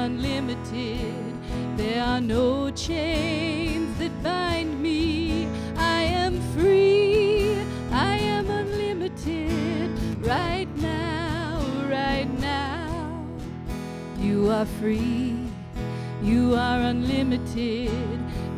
unlimited. There are no chains that bind me. I am free. I am unlimited. Right now, right now. You are free. You are unlimited.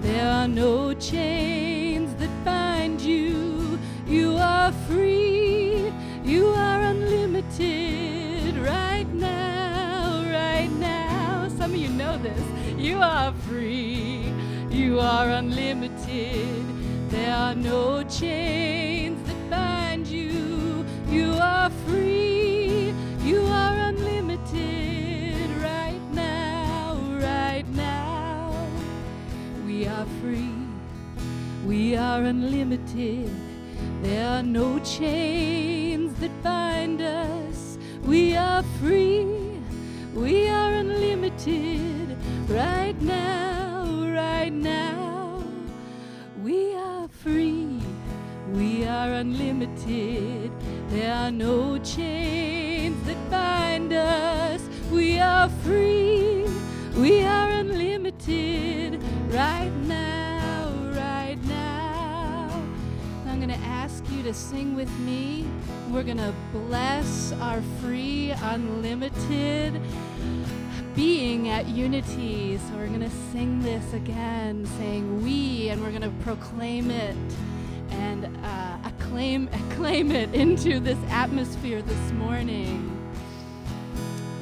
There are no chains that bind you. You are free. You are unlimited. Right now, right now. Some of you know this. You are free. You are unlimited. There are no chains that bind you. You are free. You are unlimited. Right now, right now. We are free. We are unlimited. There are no chains that bind us. We are free. We are unlimited. Right now, right now. We are free. We are unlimited. There are no chains that bind us. We are free. We are unlimited. Right now, right now. I'm going to ask you to sing with me. We're going to bless our free, unlimited being at unity. So we're going to sing this again, saying we, and we're going to proclaim it and acclaim it into this atmosphere this morning.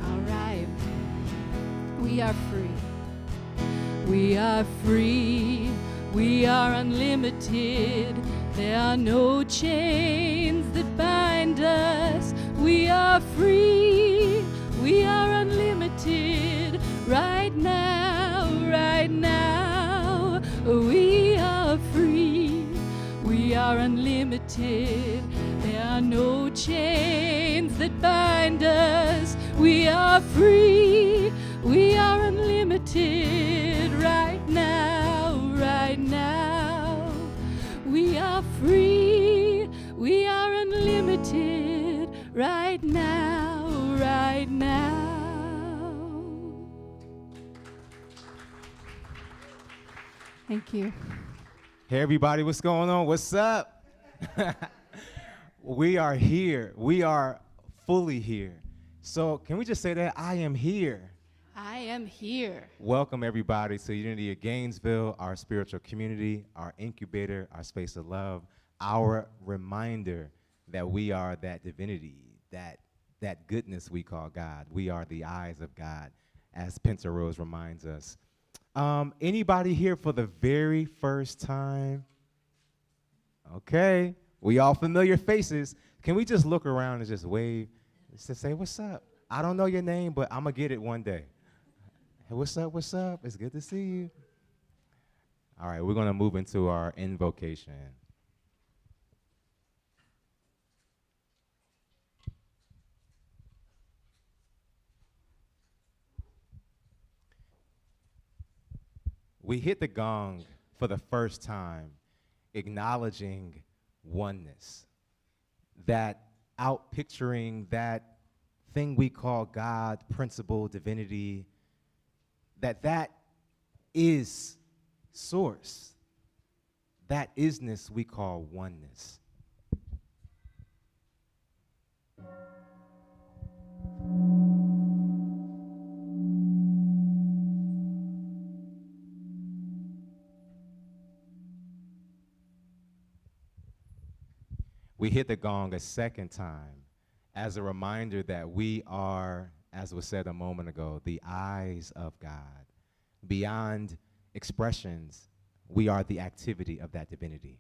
All right. We are free. We are free. We are unlimited. There are no chains that bind us. We are free. We are unlimited. Right now, right now. We are free. We are unlimited. There are no chains that bind us. We are free. We are unlimited. Right now, right now. We are free. We are unlimited. Right now, right now. Thank you. Hey everybody, what's going on? What's up? We are here. We are fully here. So can we just say that? I am here. I am here. Welcome everybody to Unity of Gainesville, our spiritual community, our incubator, our space of love, our reminder that we are that divinity, that goodness we call God. We are the eyes of God, as Pentarose reminds us. Anybody here for the very first time? Okay, we all familiar faces. Can we just look around and just wave, just to say, what's up? I don't know your name, but I'm gonna get it one day. Hey, what's up, what's up? It's good to see you. All right, we're gonna move into our invocation. We hit the gong for the first time, acknowledging oneness, that outpicturing that thing we call God, principle, divinity, that is source. That isness we call oneness. We hit the gong a second time as a reminder that we are, as was said a moment ago, the eyes of God. Beyond expressions, we are the activity of that divinity.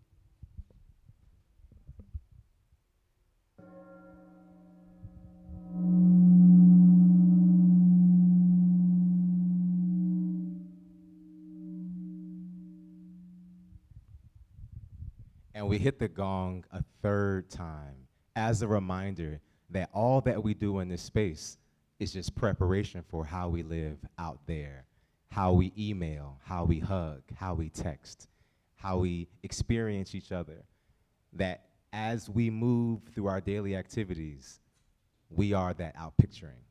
And we hit the gong a third time as a reminder that all that we do in this space is just preparation for how we live out there, how we email, how we hug, how we text, how we experience each other. That as we move through our daily activities, we are that outpicturing.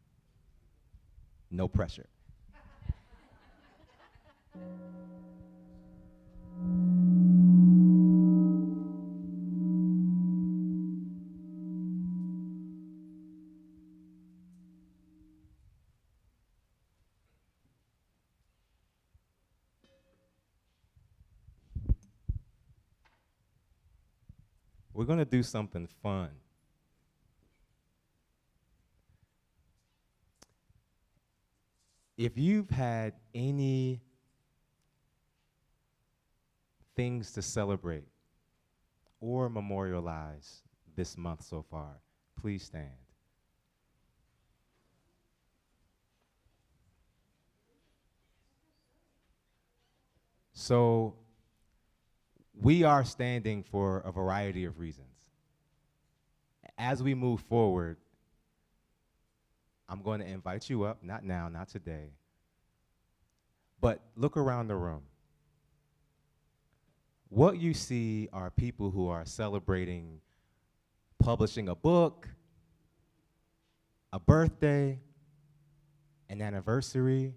No pressure. We're going to do something fun. If you've had any things to celebrate or memorialize this month so far, please stand. So, we are standing for a variety of reasons. As we move forward, I'm going to invite you up, not now, not today, but look around the room. What you see are people who are celebrating publishing a book, a birthday, an anniversary,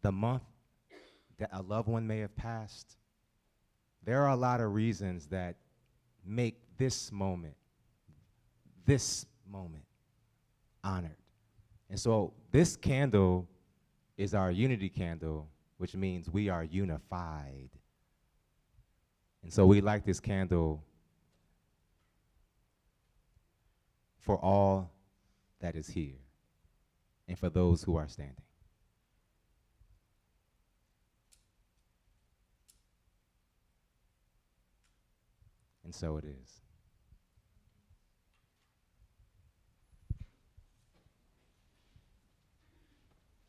the month that a loved one may have passed. There are a lot of reasons that make this moment honored. And so this candle is our unity candle, which means we are unified. And so we light this candle for all that is here and for those who are standing. And so it is.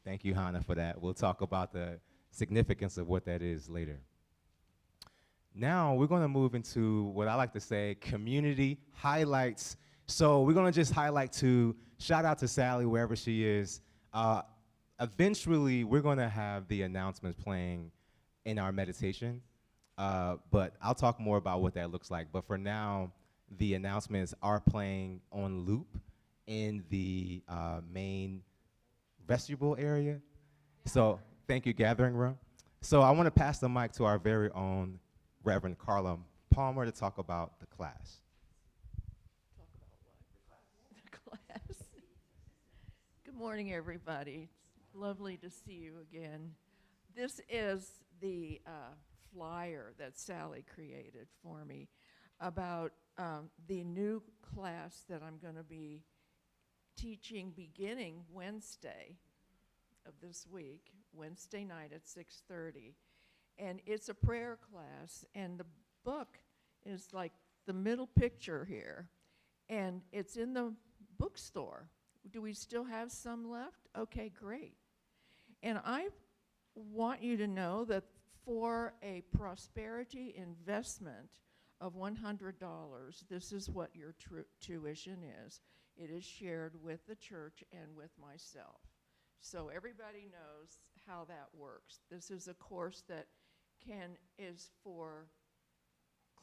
Thank you, Hannah, for that. We'll talk about the significance of what that is later. Now we're going to move into what I like to say community highlights. So we're going to just highlight shout out to Sally wherever she is. Eventually, we're going to have the announcements playing in our meditation. But I'll talk more about what that looks like. But for now, the announcements are playing on loop in the main vestibule area. So thank you, Gathering Room. So I want to pass the mic to our very own Reverend Carla Palmer to talk about the class. Talk about what? The class. Good morning, everybody. It's lovely to see you again. This is the flyer that Sally created for me about the new class that I'm going to be teaching beginning Wednesday of this week, Wednesday night at 6:30. And it's a prayer class, and the book is like the middle picture here, and it's in the bookstore. Do we still have some left? Okay, great. And I want you to know that for a prosperity investment of $100, this is what your tuition is. It is shared with the church and with myself. So everybody knows how that works. This is a course that is for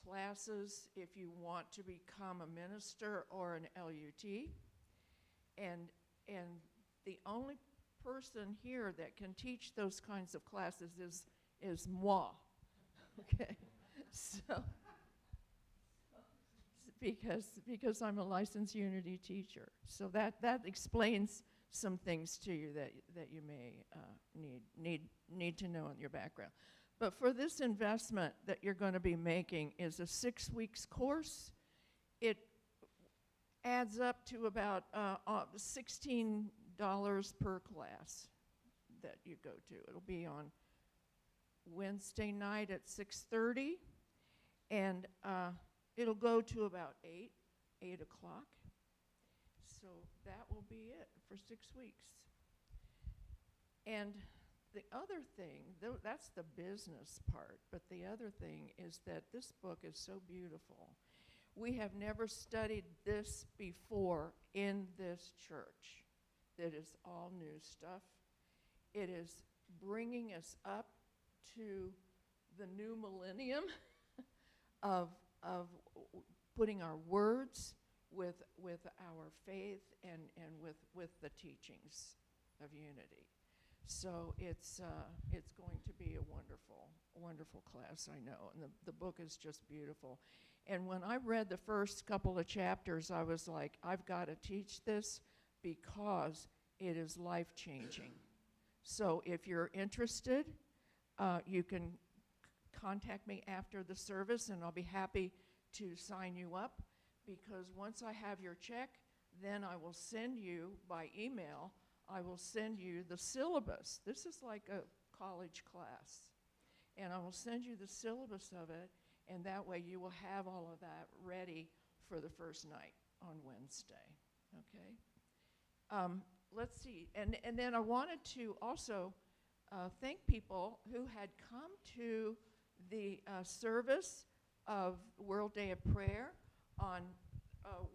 classes if you want to become a minister or an LUT. And the only person here that can teach those kinds of classes is moi. Okay, so because I'm a licensed Unity teacher, so that explains some things to you that you may need to know in your background. But for this investment that you're going to be making is a 6 weeks course. It adds up to about $16 per class that you go to. It'll be on Wednesday night at 6:30, and it'll go to about 8 o'clock. So that will be it for 6 weeks. And the other thing, that's the business part, but the other thing is that this book is so beautiful. We have never studied this before in this church. That is all new stuff. It is bringing us up to the new millennium of putting our words with our faith and with the teachings of unity. So it's going to be a wonderful class, I know. And the book is just beautiful. And when I read the first couple of chapters, I was like, I've got to teach this because it is life-changing. So if you're interested, you can contact me after the service, and I'll be happy to sign you up, because once I have your check, then I will send you by email, I will send you the syllabus. This is like a college class. And I will send you the syllabus of it, and that way you will have all of that ready for the first night on Wednesday, okay? Let's see, and then I wanted to also thank people who had come to the service of World Day of Prayer on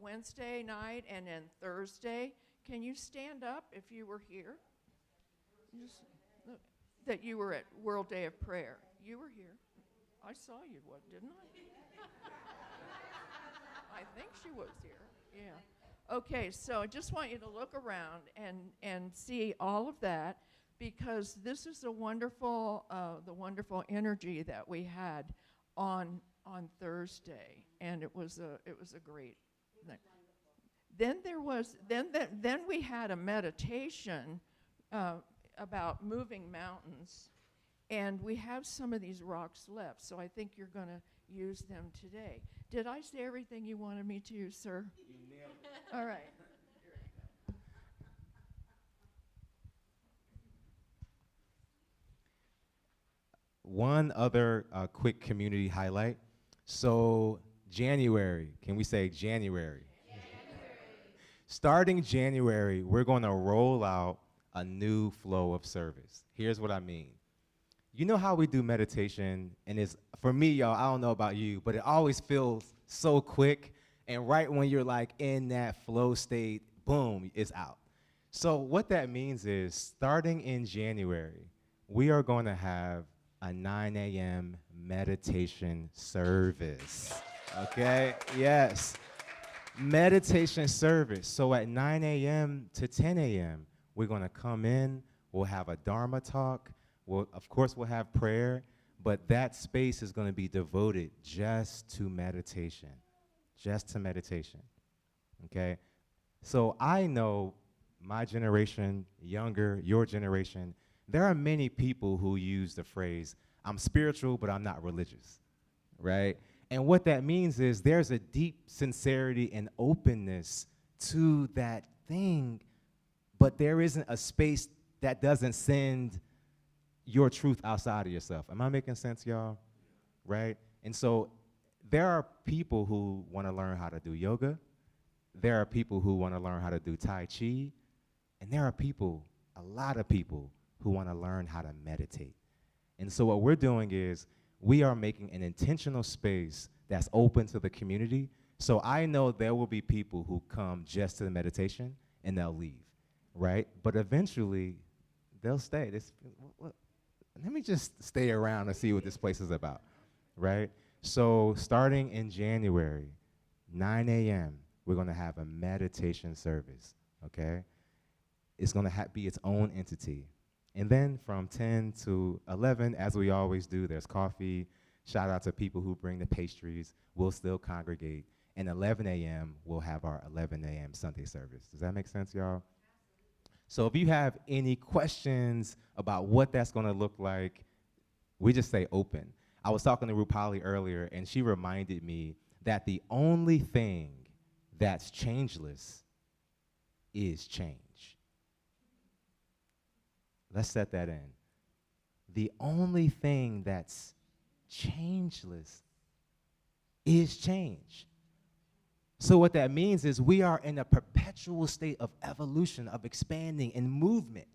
Wednesday night and then Thursday. Can you stand up if you were here? Just, that you were at World Day of Prayer. You were here. I saw you, didn't I? I think she was here, yeah. Okay, so I just want you to look around and see all of that, because this is the wonderful energy that we had on Thursday, and it was a great thing. Then we had a meditation about moving mountains, and we have some of these rocks left, so I think you're going to use them today. Did I say everything you wanted me to, sir? You nailed it. All right. One other quick community highlight. So January, can we say January? Starting January, we're going to roll out a new flow of service. Here's what I mean. You know how we do meditation, and it's, for me, y'all, I don't know about you, but it always feels so quick, and right when you're like in that flow state, boom, it's out. So what that means is, starting in January, we are going to have a 9 a.m. meditation service, okay? Yes, meditation service. So at 9 a.m. to 10 a.m., we're going to come in, we'll have a Dharma talk, of course we'll have prayer, but that space is going to be devoted just to meditation, okay? So I know my generation, younger, your generation, there are many people who use the phrase, I'm spiritual, but I'm not religious, right? And what that means is there's a deep sincerity and openness to that thing, but there isn't a space that doesn't send your truth outside of yourself. Am I making sense, y'all? Right? And so there are people who want to learn how to do yoga. There are people who want to learn how to do Tai Chi. And there are people, a lot of people, who want to learn how to meditate. And so what we're doing is we are making an intentional space that's open to the community. So I know there will be people who come just to the meditation and they'll leave, right? But eventually, they'll stay. Let me just stay around and see what this place is about, right? So starting in January, 9 a.m., we're going to have a meditation service, okay? It's going to be its own entity. And then from 10 to 11, as we always do, there's coffee. Shout out to people who bring the pastries. We'll still congregate. And 11 a.m., we'll have our 11 a.m. Sunday service. Does that make sense, y'all? So if you have any questions about what that's going to look like, we just say open. I was talking to Rupali earlier, and she reminded me that the only thing that's changeless is change. Let's set that in. The only thing that's changeless is change. So what that means is we are in a perpetual state of evolution, of expanding and movement.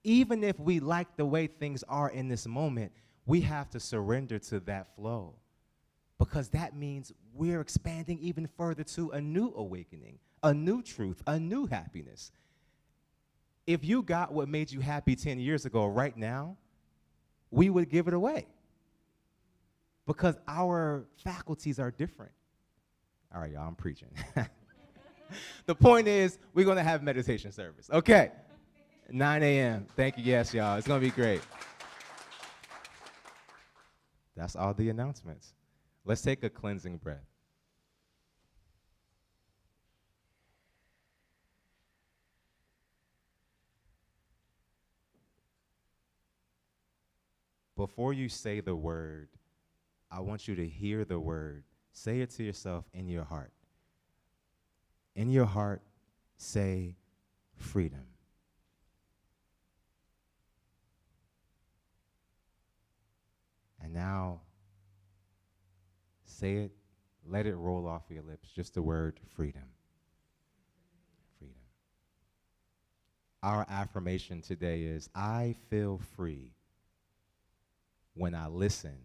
Even if we like the way things are in this moment, we have to surrender to that flow, because that means we're expanding even further to a new awakening, a new truth, a new happiness. If you got what made you happy 10 years ago right now, we would give it away, because our faculties are different. All right, y'all, I'm preaching. The point is, we're going to have meditation service. Okay. 9 a.m. Thank you. Yes, y'all. It's going to be great. That's all the announcements. Let's take a cleansing breath. Before you say the word, I want you to hear the word. Say it to yourself in your heart. In your heart, say freedom. And now, say it, let it roll off your lips, just the word freedom. Freedom. Our affirmation today is, I feel free when I listen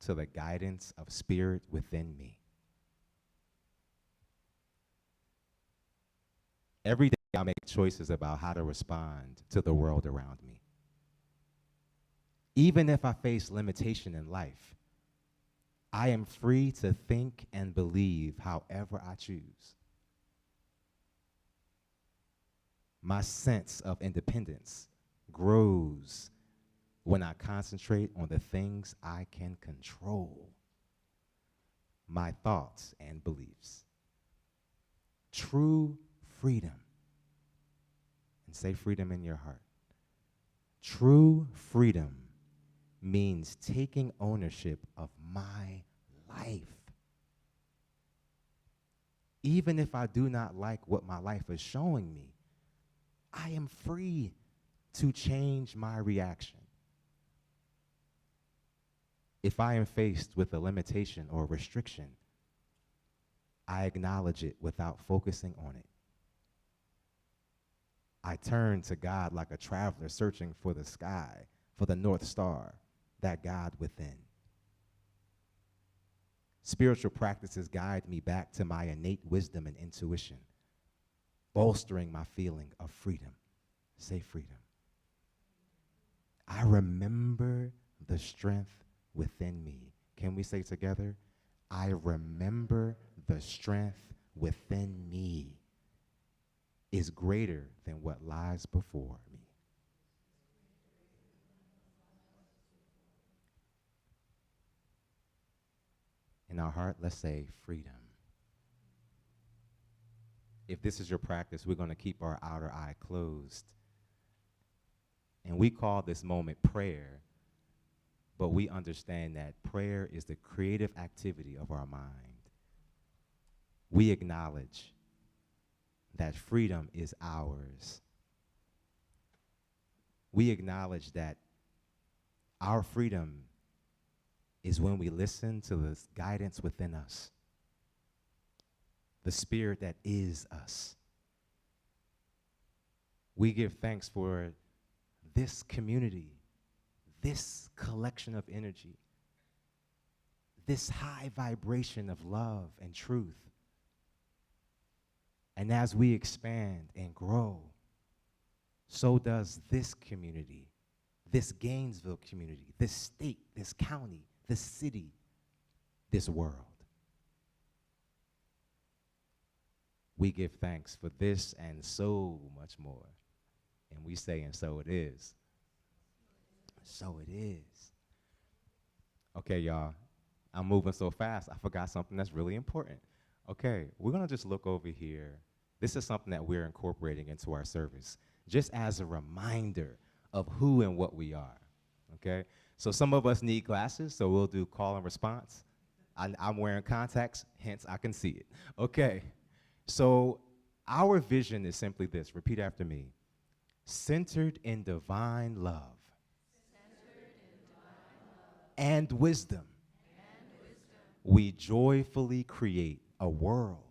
to the guidance of spirit within me. Every day I make choices about how to respond to the world around me. Even if I face limitation in life, I am free to think and believe however I choose. My sense of independence grows when I concentrate on the things I can control, my thoughts and beliefs. True freedom. And say freedom in your heart. True freedom means taking ownership of my life. Even if I do not like what my life is showing me, I am free to change my reaction. If I am faced with a limitation or restriction, I acknowledge it without focusing on it. I turn to God like a traveler searching for the sky, for the North Star, that God within. Spiritual practices guide me back to my innate wisdom and intuition, bolstering my feeling of freedom. Say freedom. I remember the strength within me. Can we say together? I remember the strength within me is greater than what lies before me. In our heart, let's say freedom. If this is your practice, we're going to keep our outer eye closed. And we call this moment prayer, but we understand that prayer is the creative activity of our mind. We acknowledge that freedom is ours. We acknowledge that our freedom is when we listen to the guidance within us, the spirit that is us. We give thanks for this community, this collection of energy, this high vibration of love and truth. And as we expand and grow, so does this community, this Gainesville community, this state, this county, this city, this world. We give thanks for this and so much more. And we say, and so it is. So it is. Okay, y'all, I'm moving so fast, I forgot something that's really important. Okay, we're gonna just look over here. This is something that we're incorporating into our service, just as a reminder of who and what we are, okay? So some of us need glasses, so we'll do call and response. I'm wearing contacts, hence I can see it. Okay, so our vision is simply this, repeat after me. Centered in divine love. And wisdom. We joyfully create a world.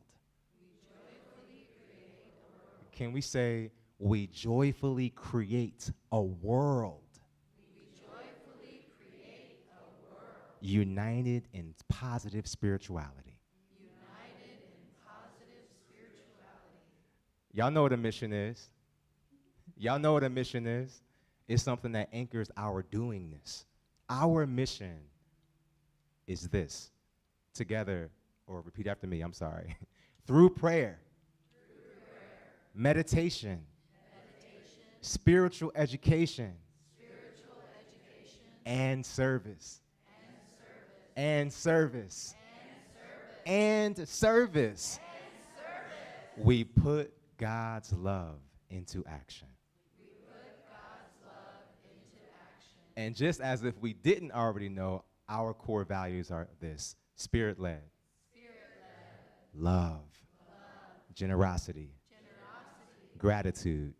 Can we say, we joyfully create a world? United in positive spirituality. Y'all know what a mission is. Y'all know what a mission is. It's something that anchors our doingness. Our mission is this. Together, or repeat after me, I'm sorry. Through prayer, meditation, spiritual education, and service, and service, and service. We put God's love into action. And just as if we didn't already know, our core values are this: spirit-led, love, generosity, gratitude,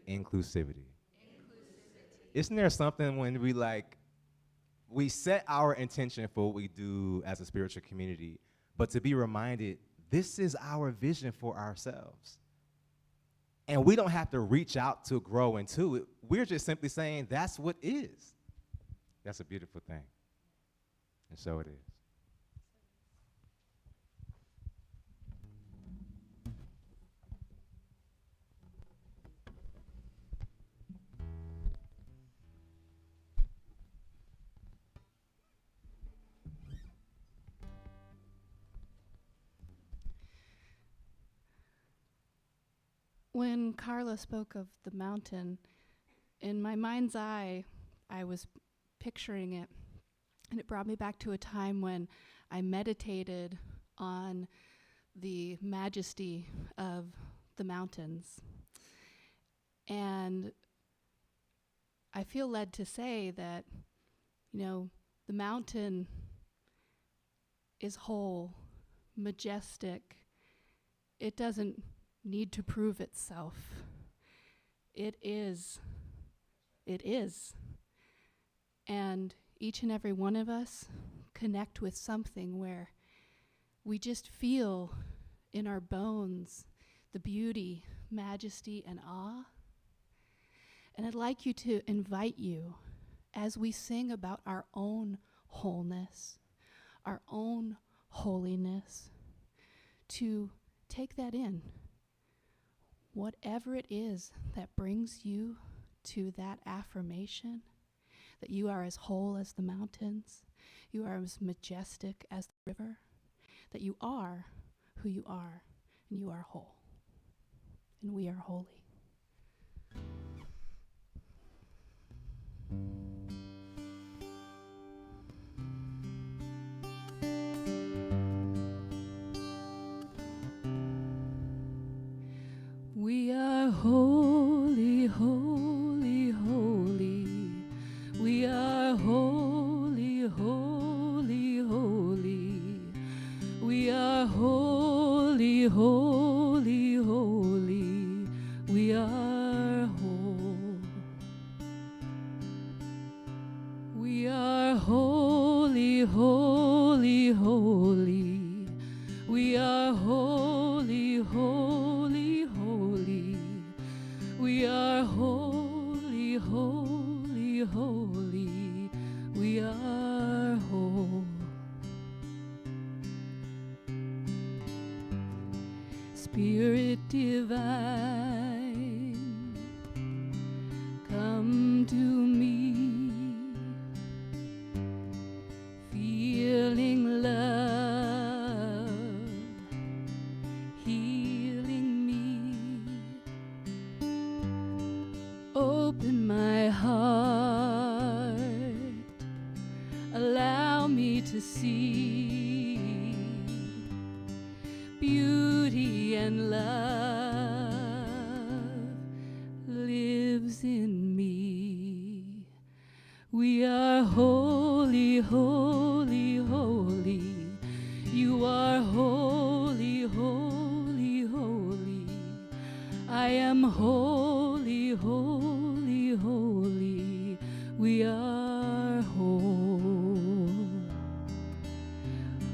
inclusivity. Isn't there something when we set our intention for what we do as a spiritual community, but to be reminded, this is our vision for ourselves. And we don't have to reach out to grow into it. We're just simply saying that's what is. That's a beautiful thing. And so it is. When Carla spoke of the mountain, in my mind's eye, I was picturing it, and it brought me back to a time when I meditated on the majesty of the mountains. And I feel led to say that, the mountain is whole, majestic. It doesn't need to prove itself. It is. It is. And each and every one of us connect with something where we just feel in our bones the beauty, majesty, and awe. And I'd like to invite you, as we sing about our own wholeness, our own holiness, to take that in. Whatever it is that brings you to that affirmation, that you are as whole as the mountains, you are as majestic as the river, that you are who you are, and you are whole, and we are holy. We are holy, holy, holy. We are holy, holy, holy. We are holy, holy, holy. We are whole. We are holy, holy, holy. We are holy, holy, holy. We are holy, holy, holy. We are whole. Spirit divine, come to me, feeling love, healing me. Open my heart, allow me to see beauty and love lives in me. We are holy, holy, holy. You are holy, holy, holy. I am holy, holy, holy. We are whole.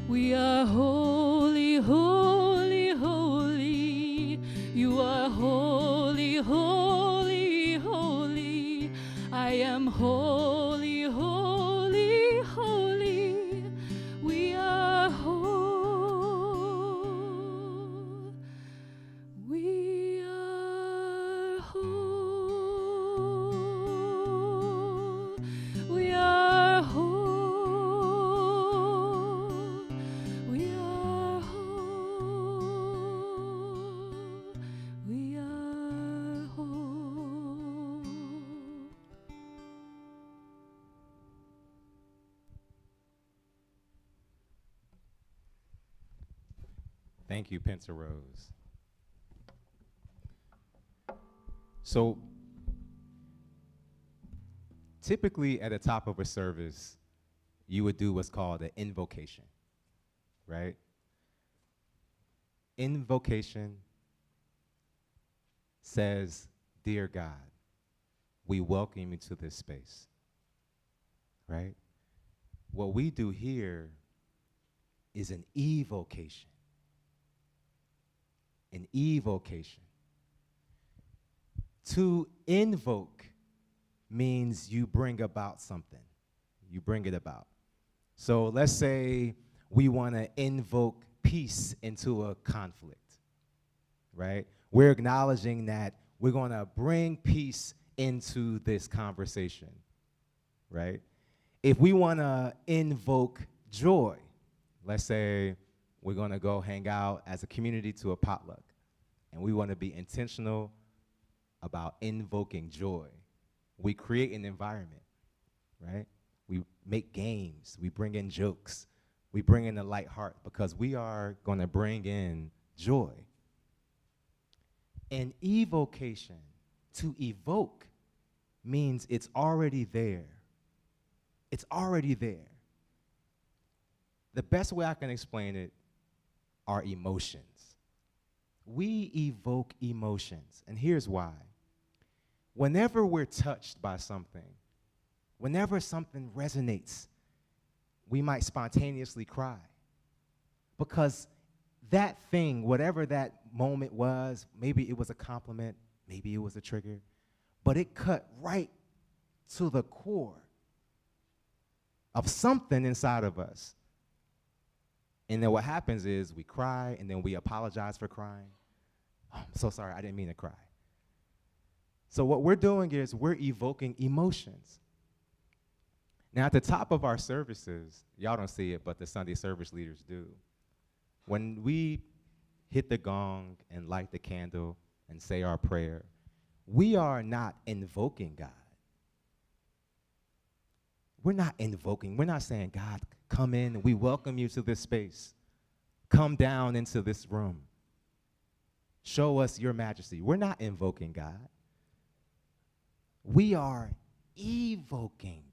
We are holy, holy, holy. You are holy, holy, holy. I am holy, holy, holy. We are whole. We are whole. We are whole. We are whole. We are whole. Thank you, Pinta Rose. So typically at the top of a service, you would do what's called an invocation, right? Invocation says, "Dear God, we welcome you to this space," right? What we do here is an evocation. An evocation. To invoke means you bring about something. You bring it about. So let's say we want to invoke peace into a conflict, right? We're acknowledging that we're going to bring peace into this conversation, right? If we want to invoke joy, let's say we're going to go hang out as a community to a potluck, and we want to be intentional about invoking joy. We create an environment, right? We make games. We bring in jokes. We bring in a light heart because we are going to bring in joy. An evocation, to evoke, means it's already there. It's already there. The best way I can explain it are emotions. We evoke emotions, and here's why. Whenever we're touched by something, whenever something resonates, we might spontaneously cry. Because that thing, whatever that moment was, maybe it was a compliment, maybe it was a trigger, but it cut right to the core of something inside of us. And then what happens is we cry, and then we apologize for crying. Oh, I'm so sorry, I didn't mean to cry. So what we're doing is we're evoking emotions. Now, at the top of our services, y'all don't see it, but the Sunday service leaders do. When we hit the gong and light the candle and say our prayer, we are not invoking God. We're not invoking. We're not saying, God, come in. We welcome you to this space. Come down into this room. Show us your majesty. We're not invoking God. We are evoking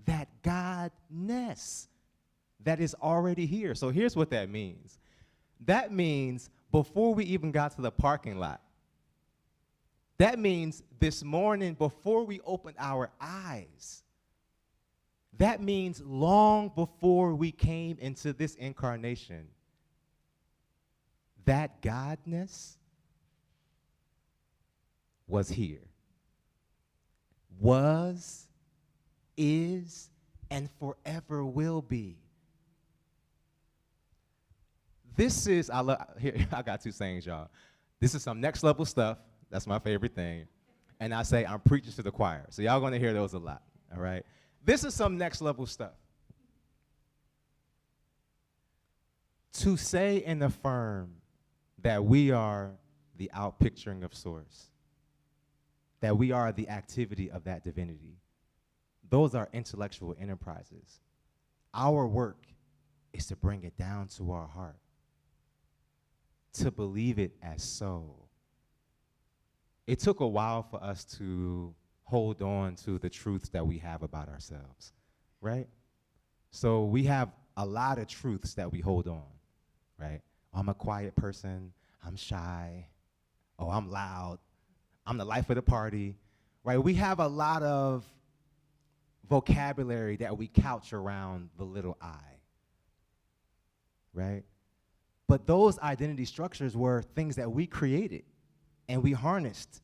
that Godness that is already here. So here's what that means. That means before we even got to the parking lot, that means this morning before we opened our eyes, that means long before we came into this incarnation, that Godness was here. Was, is, and forever will be. This is, here, I got two sayings, y'all. This is some next level stuff. That's my favorite thing. And I say I'm preaching to the choir. So y'all gonna hear those a lot, all right? This is some next level stuff. To say and affirm that we are the outpicturing of Source, that we are the activity of that divinity, those are intellectual enterprises. Our work is to bring it down to our heart, to believe it as so. It took a while for us to hold on to the truths that we have about ourselves, right? So we have a lot of truths that we hold on, right? I'm a quiet person, I'm shy, oh, I'm loud, I'm the life of the party, right? We have a lot of vocabulary that we couch around the little I, right? But those identity structures were things that we created and we harnessed.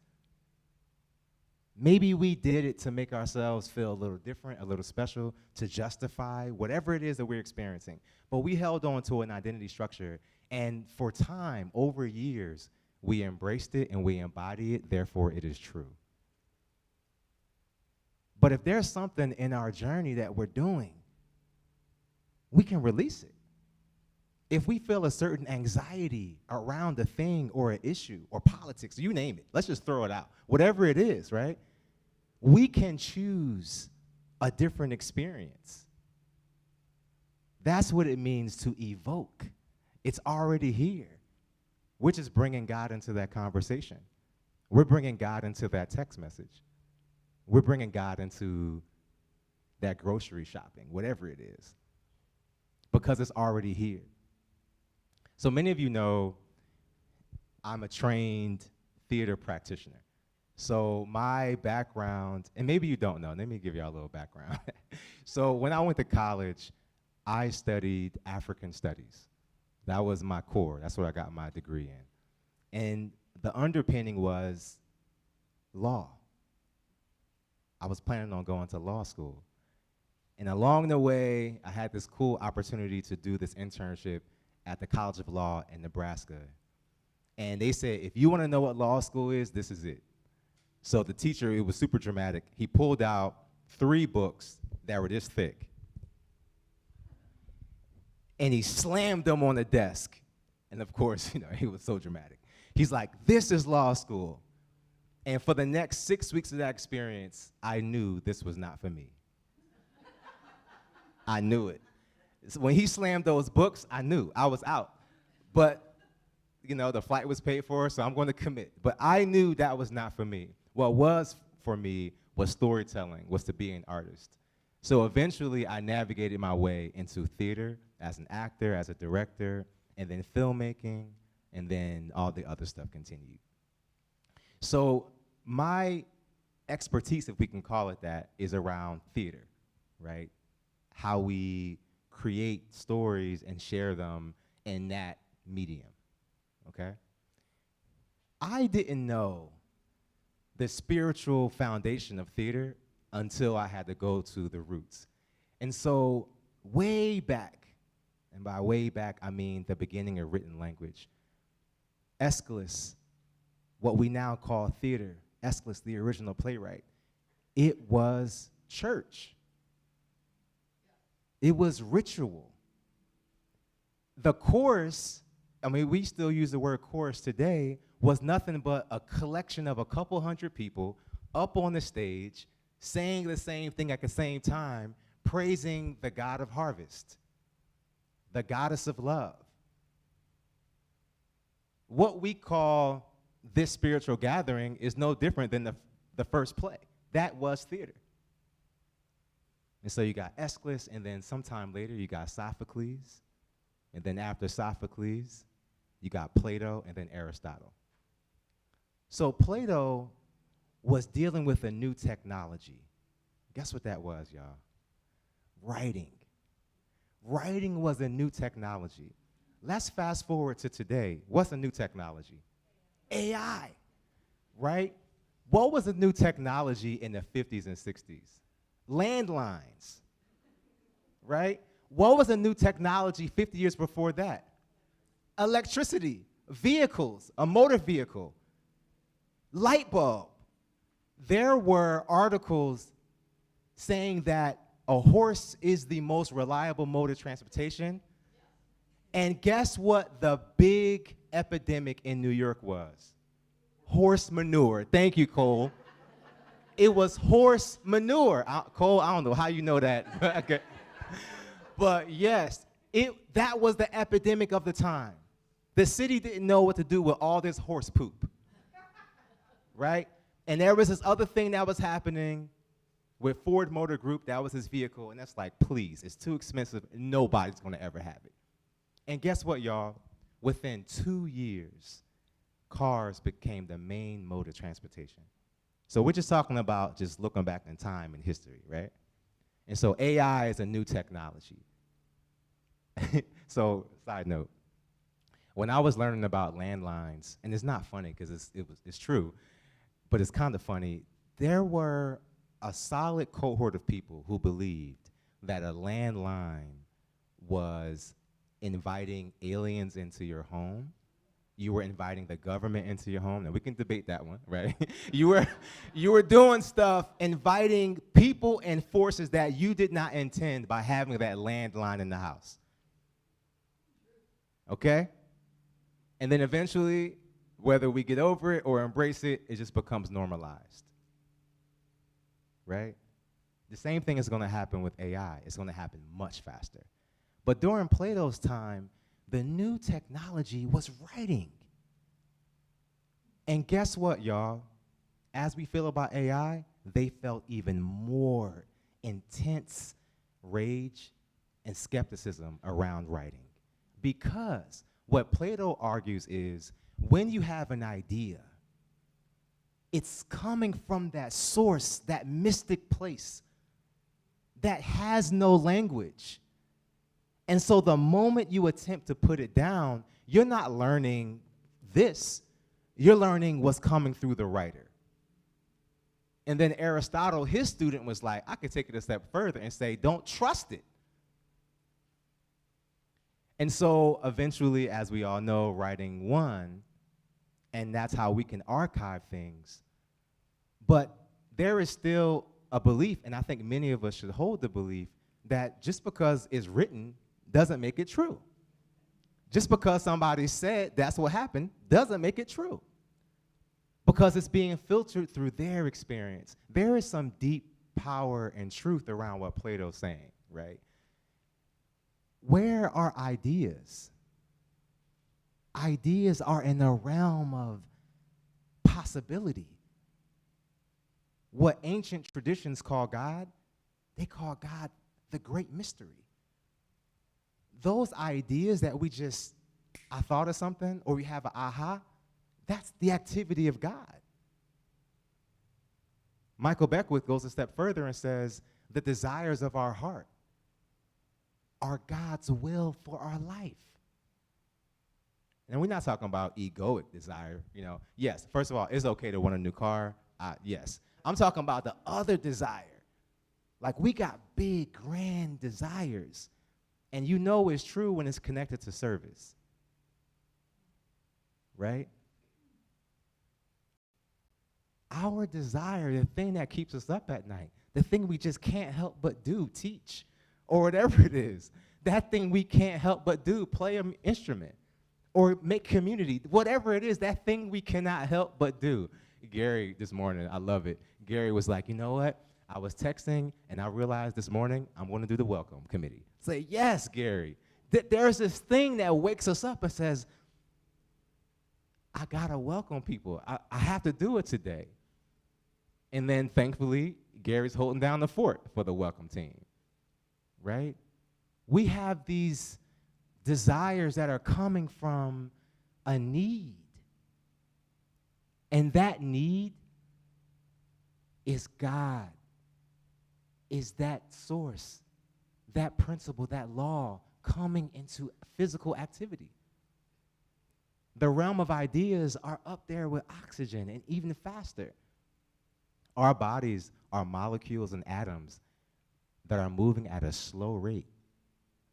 Maybe we did it to make ourselves feel a little different, a little special, to justify whatever it is that we're experiencing. But we held on to an identity structure, and for time, over years, we embraced it and we embody it, therefore it is true. But if there's something in our journey that we're doing, we can release it. If we feel a certain anxiety around a thing or an issue or politics, you name it, let's just throw it out. Whatever it is, right? We can choose a different experience. That's what it means to evoke. It's already here. we're just bringing God into that conversation. We're bringing God into that text message. We're bringing God into that grocery shopping, whatever it is, because it's already here. So many of you know I'm a trained theater practitioner. So my background, and maybe you don't know, let me give y'all a little background. So when I went to college, I studied African studies. That was my core. That's what I got my degree in. And the underpinning was law. I was planning on going to law school. And along the way, I had this cool opportunity to do this internship at the College of Law in Nebraska. And they said, if you want to know what law school is, this is it. So the teacher, it was super dramatic. He pulled out 3 books that were this thick. And he slammed them on the desk. And of course, he was so dramatic. He's like, this is law school. And for the next 6 weeks of that experience, I knew this was not for me. I knew it. So when he slammed those books, I knew I was out. But, the flight was paid for, so I'm going to commit. But I knew that was not for me. What was for me was storytelling, was to be an artist. So eventually, I navigated my way into theater as an actor, as a director, and then filmmaking, and then all the other stuff continued. So my expertise, if we can call it that, is around theater, right? How we create stories and share them in that medium, okay? I didn't know the spiritual foundation of theater until I had to go to the roots. And so way back, and by way back, I mean the beginning of written language, Aeschylus, what we now call theater, Aeschylus, the original playwright, it was church. It was ritual. The chorus, we still use the word chorus today, was nothing but a collection of a couple hundred people up on the stage saying the same thing at the same time, praising the God of harvest, the goddess of love. What we call this spiritual gathering is no different than the first play. That was theater. And so you got Aeschylus, and then sometime later you got Sophocles, and then after Sophocles, you got Plato, and then Aristotle. So Plato was dealing with a new technology. Guess what that was, y'all? Writing. Writing was a new technology. Let's fast forward to today. What's a new technology? AI, right? What was a new technology in the 50s and 60s? Landlines, right? What was a new technology 50 years before that? Electricity, vehicles, a motor vehicle, light bulb. There were articles saying that a horse is the most reliable mode of transportation. And guess what the big epidemic in New York was? Horse manure. Thank you, Cole. It was horse manure. Cole, I don't know how you know that. Okay. But yes, that was the epidemic of the time. The city didn't know what to do with all this horse poop, right? And there was this other thing that was happening with Ford Motor Group. That was his vehicle, and that's like, please, it's too expensive. Nobody's going to ever have it. And guess what, y'all? Within 2 years, cars became the main mode of transportation. So we're just talking about just looking back in time and history, right? And so AI is a new technology. So, side note, when I was learning about landlines, and it's not funny because it's true, but it's kind of funny, there were a solid cohort of people who believed that a landline was inviting aliens into your home. You were inviting the government into your home. Now we can debate that one, right? you were doing stuff, inviting people and forces that you did not intend by having that landline in the house. Okay? And then eventually, whether we get over it or embrace it, it just becomes normalized. Right? The same thing is going to happen with AI. It's going to happen much faster. But during Plato's time, the new technology was writing. And guess what, y'all? As we feel about AI, they felt even more intense rage and skepticism around writing. Because what Plato argues is when you have an idea, it's coming from that source, that mystic place that has no language. And so the moment you attempt to put it down, you're not learning this, you're learning what's coming through the writer. And then Aristotle, his student, was like, I could take it a step further and say, don't trust it. And so eventually, as we all know, writing won, and that's how we can archive things. But there is still a belief, and I think many of us should hold the belief, that just because it's written doesn't make it true. Just because somebody said that's what happened doesn't make it true. Because it's being filtered through their experience. There is some deep power and truth around what Plato's saying, right? Where are ideas? Ideas are in the realm of possibility. What ancient traditions call God, they call God the great mystery. Those ideas that we just, I thought of something, or we have an aha, that's the activity of God. Michael Beckwith goes a step further and says, the desires of our heart are God's will for our life. And we're not talking about egoic desire, you know. Yes, first of all, it's okay to want a new car. Yes. I'm talking about the other desire. Like, we got big, grand desires. And you know it's true when it's connected to service. Right? Our desire, the thing that keeps us up at night, the thing we just can't help but do, teach, or whatever it is, that thing we can't help but do, play an instrument, or make community, whatever it is, that thing we cannot help but do. Gary, this morning, I love it. Gary was like, you know what? I was texting, and I realized this morning I'm going to do the welcome committee. Say, yes, Gary. There's this thing that wakes us up and says, I got to welcome people. I have to do it today. And then, thankfully, Gary's holding down the fort for the welcome team, right? We have these desires that are coming from a need. And that need is God, is that source, that principle, that law coming into physical activity. The realm of ideas are up there with oxygen and even faster. Our bodies are molecules and atoms that are moving at a slow rate.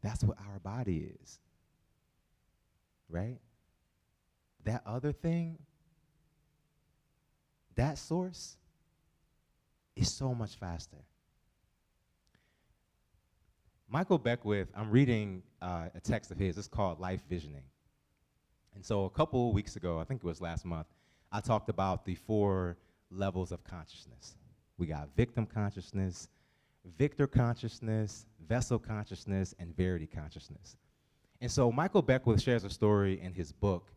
That's what our body is, right? That other thing, that source is so much faster. Michael Beckwith, I'm reading a text of his. It's called Life Visioning. And so a couple weeks ago, I think it was last month, I talked about the 4 levels of consciousness. We got victim consciousness, victor consciousness, vessel consciousness, and verity consciousness. And so Michael Beckwith shares a story in his book.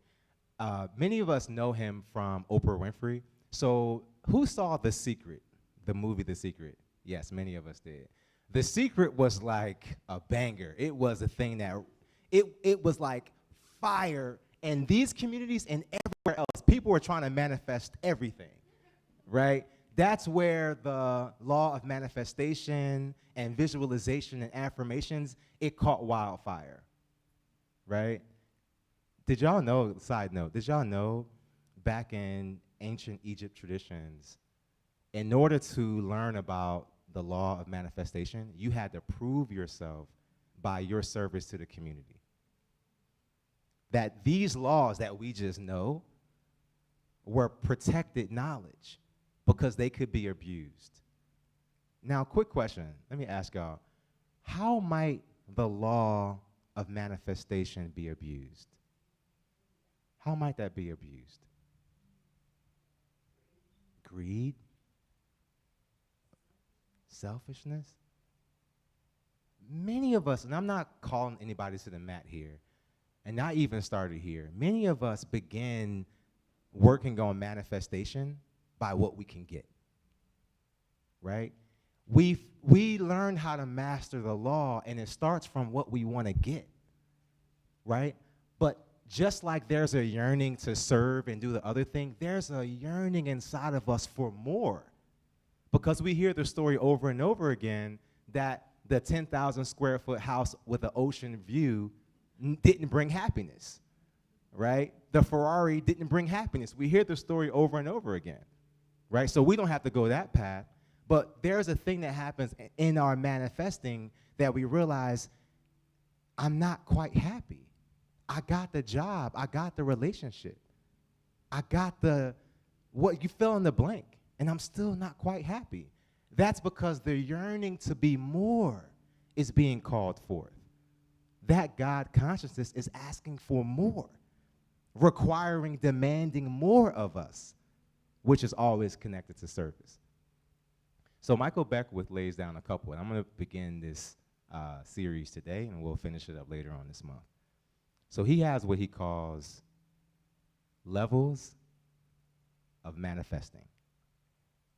Many of us know him from Oprah Winfrey. So who saw The Secret, the movie The Secret? Yes, many of us did. The Secret was like a banger. It was a thing that, it was like fire. And these communities and everywhere else, people were trying to manifest everything, right? That's where the law of manifestation and visualization and affirmations, it caught wildfire, right? Did y'all know, side note, did y'all know back in ancient Egypt traditions, in order to learn about the law of manifestation, you had to prove yourself by your service to the community. That these laws that we just know were protected knowledge because they could be abused. Now, quick question. Let me ask y'all, how might the law of manifestation be abused? How might that be abused? Greed? Selfishness? Many of us, and I'm not calling anybody to the mat here, and not even started here, many of us begin working on manifestation by what we can get, right? We learn how to master the law, and it starts from what we want to get, right? But just like there's a yearning to serve and do the other thing, there's a yearning inside of us for more. Because we hear the story over and over again that the 10,000 square foot house with an ocean view didn't bring happiness, right? The Ferrari didn't bring happiness. We hear the story over and over again, right? So we don't have to go that path. But there's a thing that happens in our manifesting that we realize, I'm not quite happy. I got the job. I got the relationship. I got what you fill in the blank, and I'm still not quite happy. That's because the yearning to be more is being called forth. That God consciousness is asking for more, requiring, demanding more of us, which is always connected to service. So Michael Beckwith lays down a couple, and I'm going to begin this series today, and we'll finish it up later on this month. So he has what he calls levels of manifesting.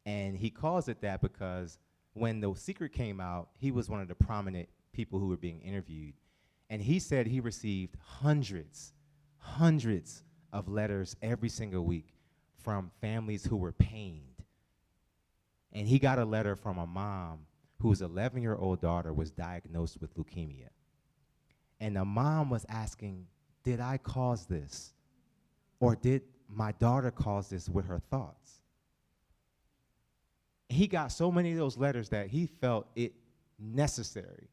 And he calls it that because when The Secret came out, he was one of the prominent people who were being interviewed. And he said he received hundreds of letters every single week from families who were pained. And he got a letter from a mom whose 11-year-old daughter was diagnosed with leukemia. And the mom was asking, did I cause this? Or did my daughter cause this with her thoughts? He got so many of those letters that he felt it necessary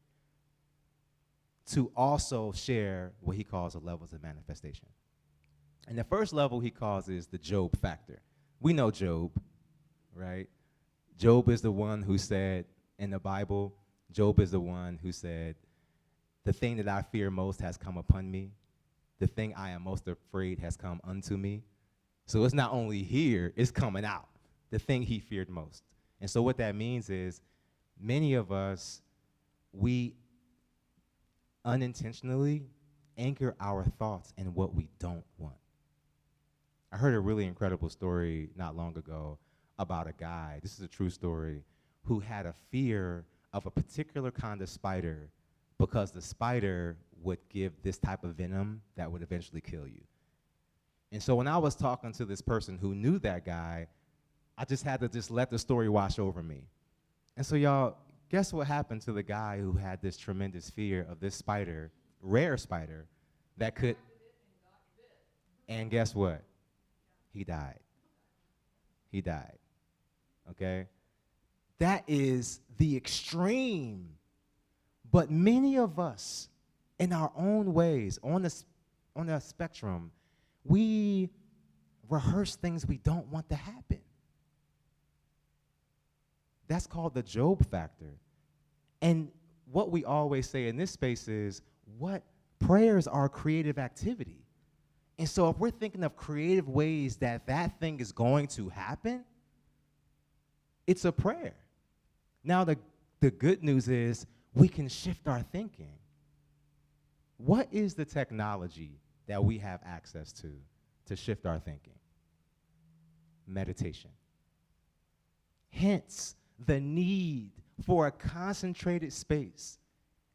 to also share what he calls the levels of manifestation. And the first level he calls is the Job factor. We know Job, right? Job is the one who said in the Bible, Job is the one who said, the thing that I fear most has come upon me. The thing I am most afraid has come unto me. So it's not only here, it's coming out. The thing he feared most. And so what that means is many of us, we unintentionally anchor our thoughts in what we don't want. I heard a really incredible story not long ago about a guy, this is a true story, who had a fear of a particular kind of spider because the spider would give this type of venom that would eventually kill you. And so when I was talking to this person who knew that guy, I just had to let the story wash over me. And so y'all, guess what happened to the guy who had this tremendous fear of this spider, rare spider, that could, and guess what? He died. He died, okay? That is the extreme. But many of us, in our own ways, on the spectrum, we rehearse things we don't want to happen. That's called the Job factor. And what we always say in this space is, what prayers are creative activity. And so if we're thinking of creative ways that that thing is going to happen, it's a prayer. Now the good news is we can shift our thinking. What is the technology that we have access to shift our thinking? Meditation. Hence, the need for a concentrated space.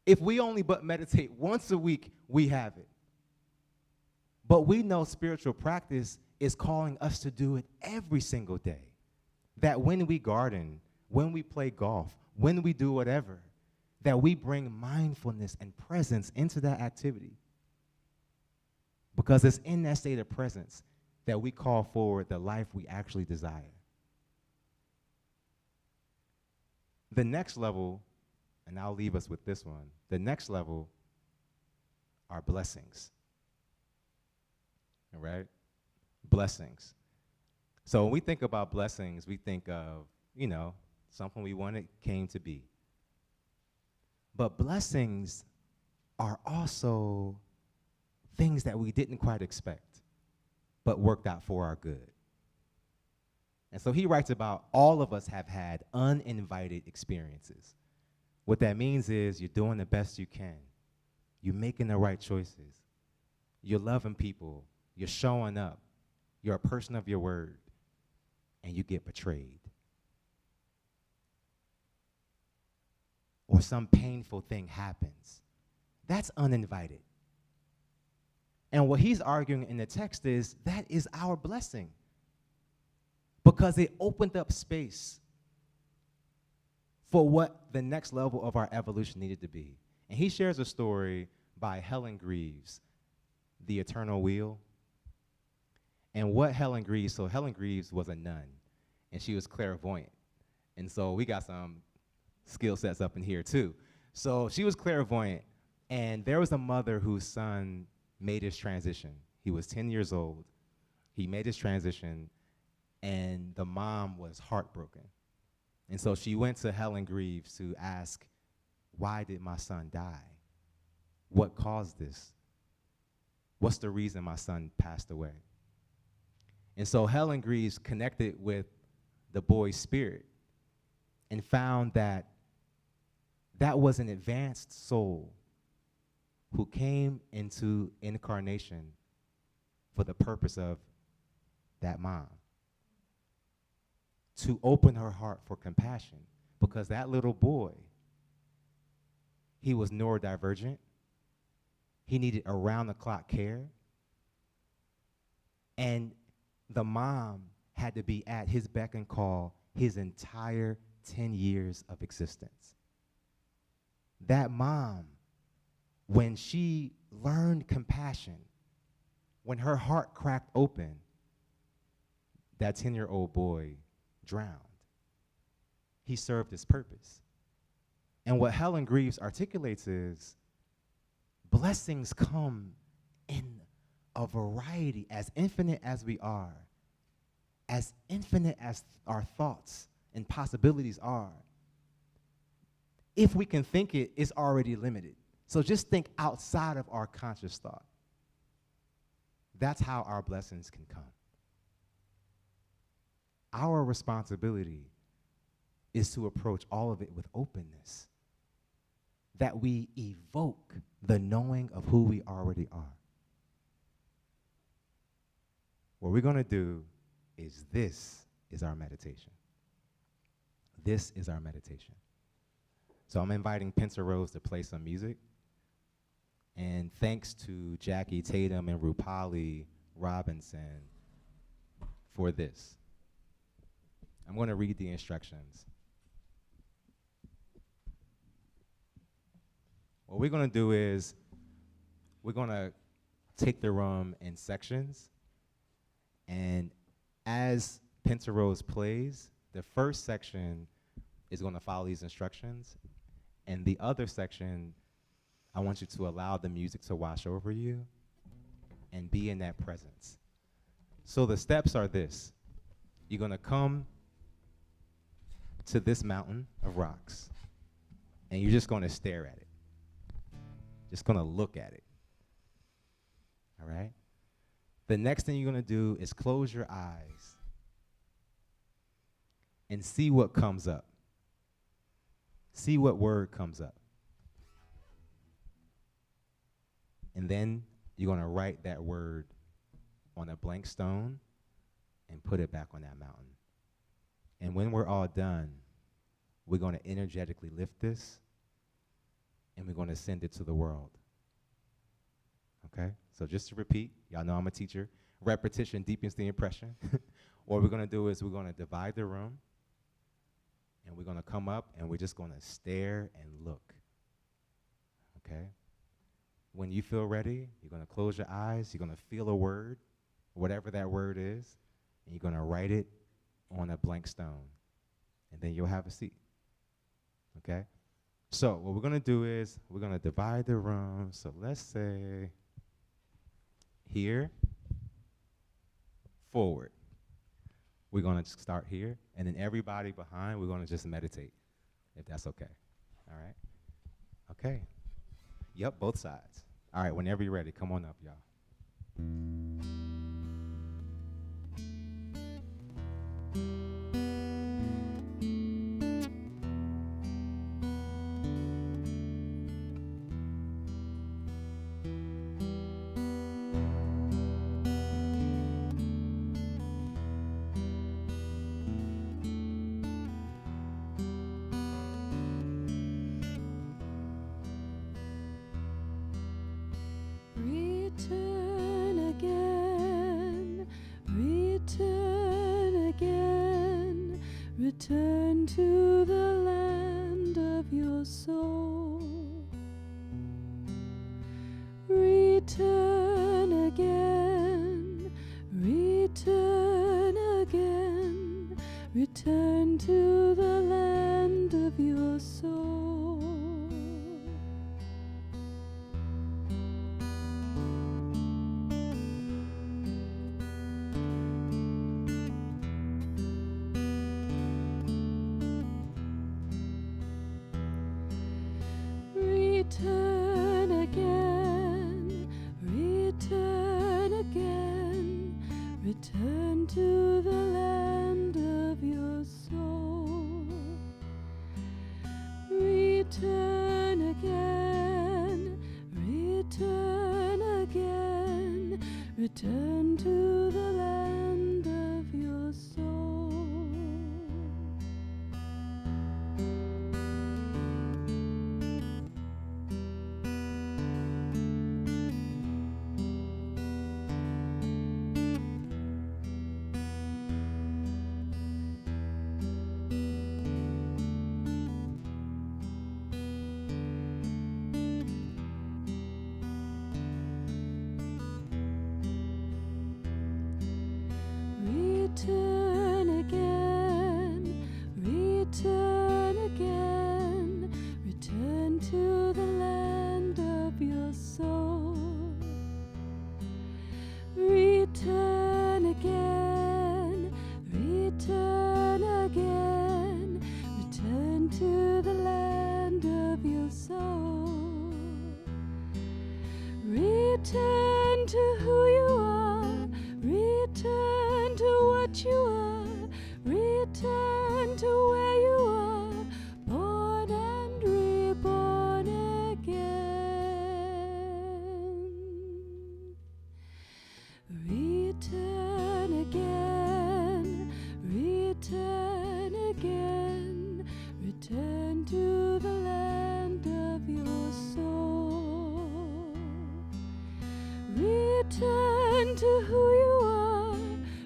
If we only but meditate once a week, we have it. But we know spiritual practice is calling us to do it every single day. That when we garden, when we play golf, when we do whatever, that we bring mindfulness and presence into that activity. Because it's in that state of presence that we call forward the life we actually desire. The next level, and I'll leave us with this one, the next level are blessings. All right? Blessings. So when we think about blessings, we think of, something we wanted came to be. But blessings are also things that we didn't quite expect, but worked out for our good. And so he writes about all of us have had uninvited experiences. What that means is you're doing the best you can. You're making the right choices. You're loving people. You're showing up. You're a person of your word, and you get betrayed. Or some painful thing happens. That's uninvited. And what he's arguing in the text is that is our blessing, because it opened up space for what the next level of our evolution needed to be. And he shares a story by Helen Greaves, The Eternal Wheel. And what Helen Greaves was a nun, and she was clairvoyant. And so we got some skill sets up in here too. So she was clairvoyant, and there was a mother whose son made his transition. He was 10 years old. He made his transition, and the mom was heartbroken. And so she went to Helen Greaves to ask, why did my son die? What caused this? What's the reason my son passed away? And so Helen Greaves connected with the boy's spirit and found that that was an advanced soul who came into incarnation for the purpose of that mom, to open her heart for compassion, because that little boy, he was neurodivergent. He needed around-the-clock care. And the mom had to be at his beck and call his entire 10 years of existence. That mom, when she learned compassion, when her heart cracked open, that 10-year-old boy drowned. He served his purpose. And what Helen Greaves articulates is blessings come in a variety, as infinite as we are, as infinite as our thoughts and possibilities are. If we can think it, it's already limited. So just think outside of our conscious thought. That's how our blessings can come. Our responsibility is to approach all of it with openness, that we evoke the knowing of who we already are. What we're going to do is this is our meditation. This is our meditation. So I'm inviting Pinter Rose to play some music. And thanks to Jackie Tatum and Rupali Robinson for this. I'm going to read the instructions. What we're going to do is we're going to take the room in sections. And as Pinter Rose plays, the first section is going to follow these instructions. And the other section, I want you to allow the music to wash over you and be in that presence. So the steps are this. You're going to come to this mountain of rocks, and you're just going to stare at it. Just going to look at it. All right? The next thing you're going to do is close your eyes and see what comes up. See what word comes up. And then you're going to write that word on a blank stone and put it back on that mountain. And when we're all done, we're going to energetically lift this, and we're going to send it to the world. Okay? So just to repeat, y'all know I'm a teacher. Repetition deepens the impression. What we're going to do is we're going to divide the room, and we're going to come up, and we're just going to stare and look. Okay? When you feel ready, you're going to close your eyes. You're going to feel a word, whatever that word is, and you're going to write it on a blank stone. And then you'll have a seat. Okay? So what we're going to do is we're going to divide the room. So let's say here, forward. We're going to start here. And then everybody behind, we're going to just meditate, if that's okay. All right? Okay. Yep, both sides. All right, whenever you're ready, come on up, y'all. return to the land of your soul. Return again, return again, return to the land of your soul. Return again, return again, return to the land of your soul. Return again, return again, return to the land of your soul. Return again, return again, return to the land of your soul. Return again, return again, return to the land of your soul. Return to who you are, return to what you are, return to where you are, born and reborn again. Return again, return again, return to the land of your soul. Return to who you are,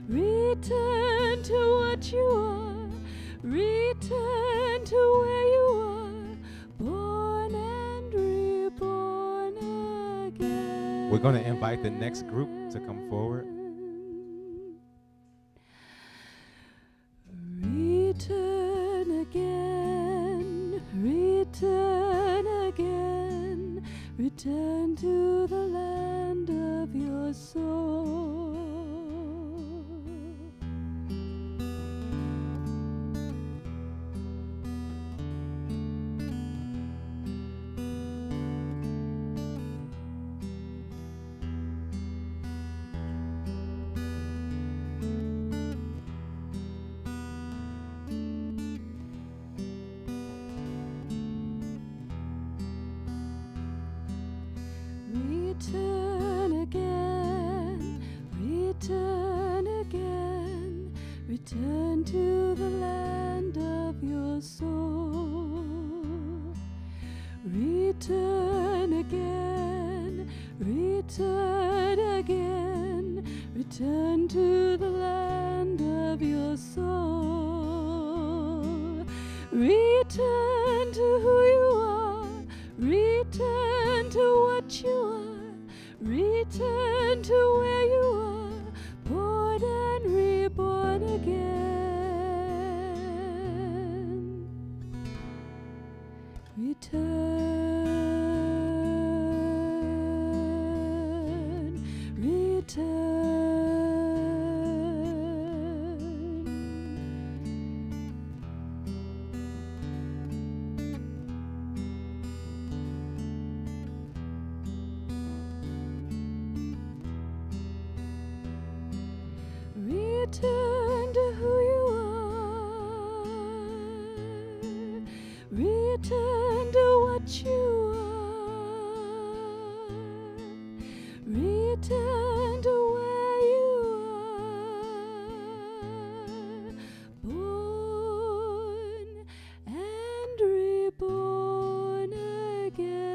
return to what you are, return to where you are, born and reborn again. We're going to invite the next group to come forward. Return again, return again, return to the land of your soul. Return again, return again, return to the land of your soul. Return again, return again, return to the land of your soul. Return to who you are, return to what you are, return to where you are, born and reborn again. Return, return. Return to who you are, return to what you are, return to where you are, born and reborn again.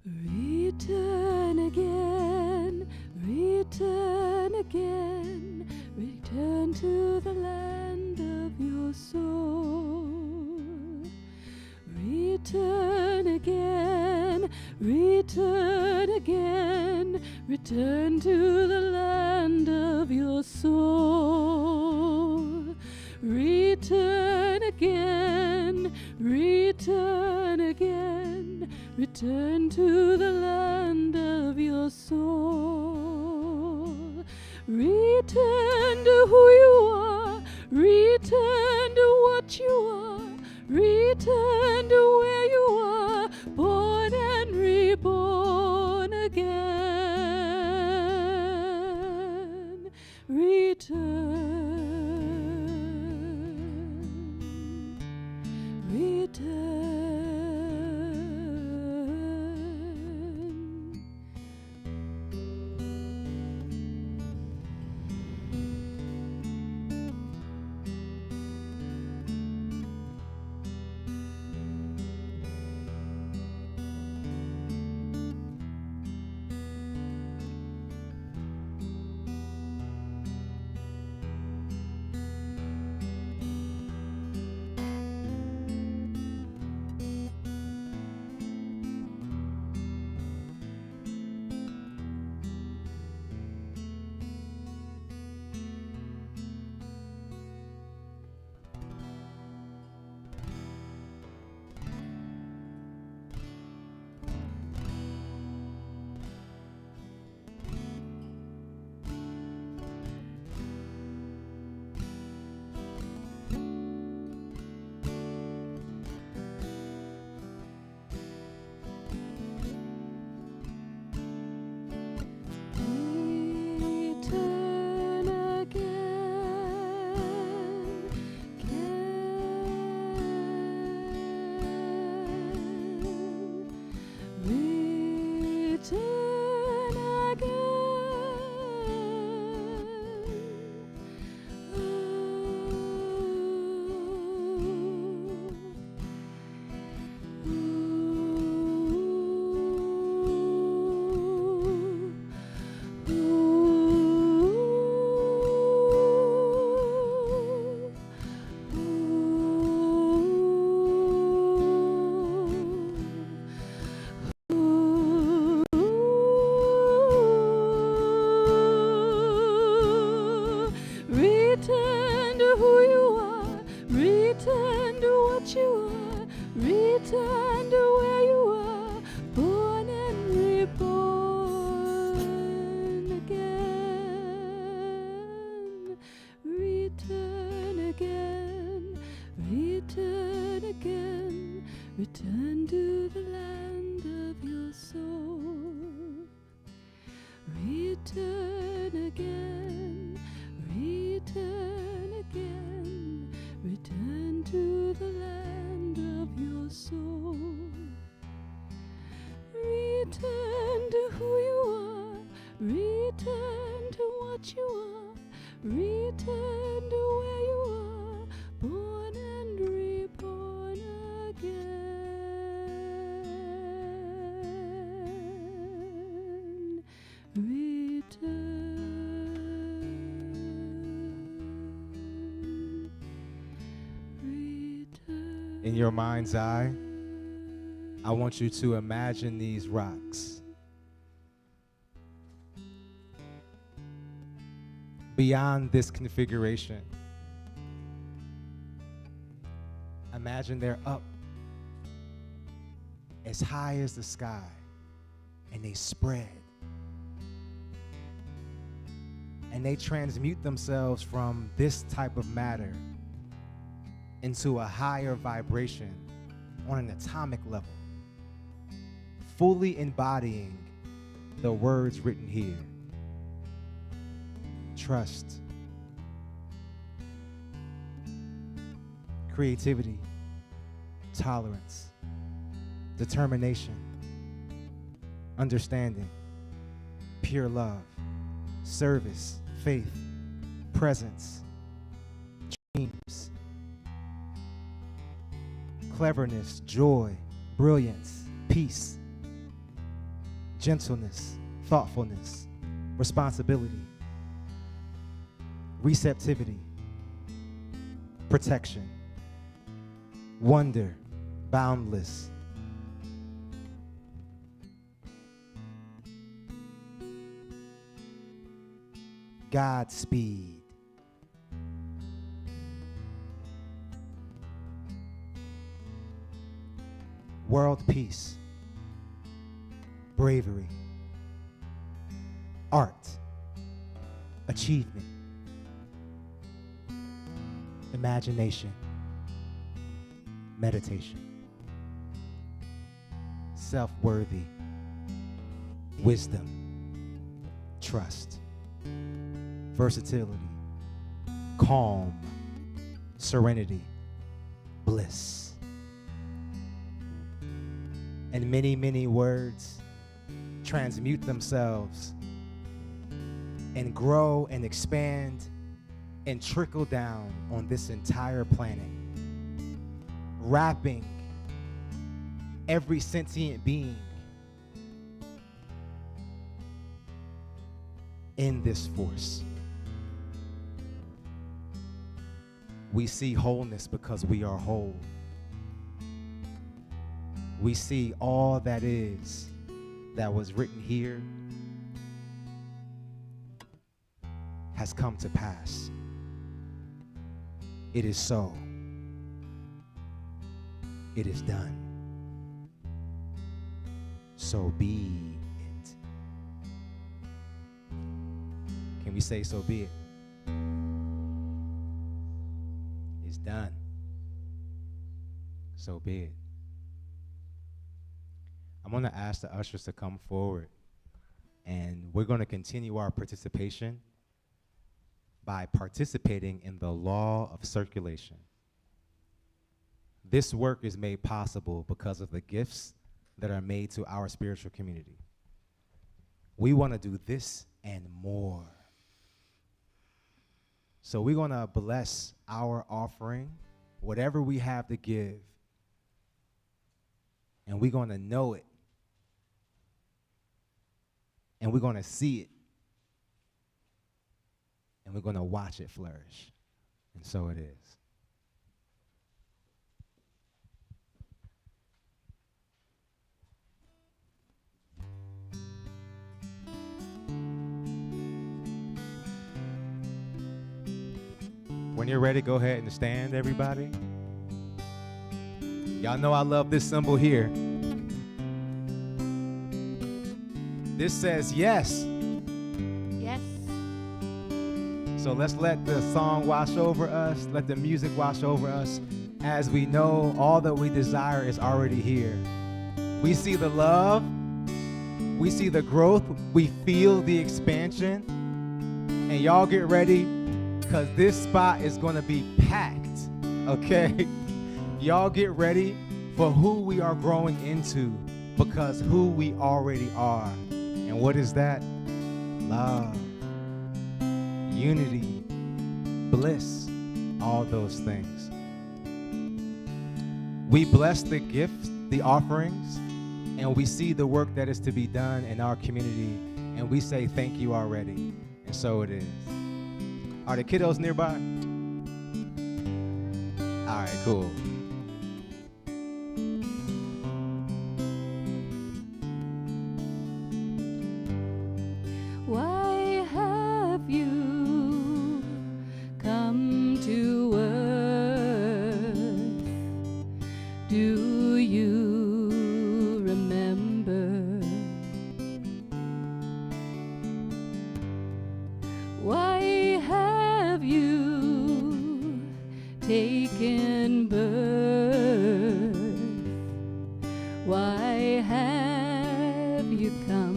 Return again, return return again, return again, return to the land of your soul. Return again, return again, return to the land of your soul. Return to who you are, return to what you are, return to where you are, born and reborn again. Return, return. Return again, return Return to who you are, return to what you are, return to where you are, born and reborn again. Return again, return again, return to the land of your soul. Return again, return again, return to the land of your soul. Return to who you are, return to what you are, return to where you are, born and reborn again. Return. In your mind's eye, I want you to imagine these rocks. Beyond this configuration, imagine they're up as high as the sky and they spread. And they transmute themselves from this type of matter into a higher vibration on an atomic level, fully embodying the words written here. Trust, creativity, tolerance, determination, understanding, pure love, service, faith, presence, dreams, cleverness, joy, brilliance, peace, gentleness, thoughtfulness, responsibility, receptivity, protection, wonder, boundless, Godspeed. World peace, bravery, art, achievement, imagination, meditation, self-worthy, wisdom, trust, versatility, calm, serenity, bliss. And many, many words transmute themselves and grow and expand and trickle down on this entire planet, wrapping every sentient being in this force. We see wholeness because we are whole. We see all that is, that was written here, has come to pass. It is so. It is done. So be it. Can we say so be it? It's done. So be it. I'm going to ask the ushers to come forward, and we're going to continue our participation by participating in the law of circulation. This work is made possible because of the gifts that are made to our spiritual community. We want to do this and more. So we're going to bless our offering, whatever we have to give, and we're going to know it. And we're going to see it. And we're going to watch it flourish. And so it is. When you're ready, go ahead and stand, everybody. Y'all know I love this symbol here. This says yes. Yes. So let's let the song wash over us. Let the music wash over us. As we know, all that we desire is already here. We see the love. We see the growth. We feel the expansion. And y'all get ready, because this spot is going to be packed. Okay? Y'all get ready for who we are growing into, because who we already are. And what is that? Love, unity, bliss, all those things. We bless the gifts, the offerings, and we see the work that is to be done in our community, and we say thank you already. And so it is. Are the kiddos nearby? All right, cool. Why have you come to earth? Do you remember? Why have you taken birth? Why have you come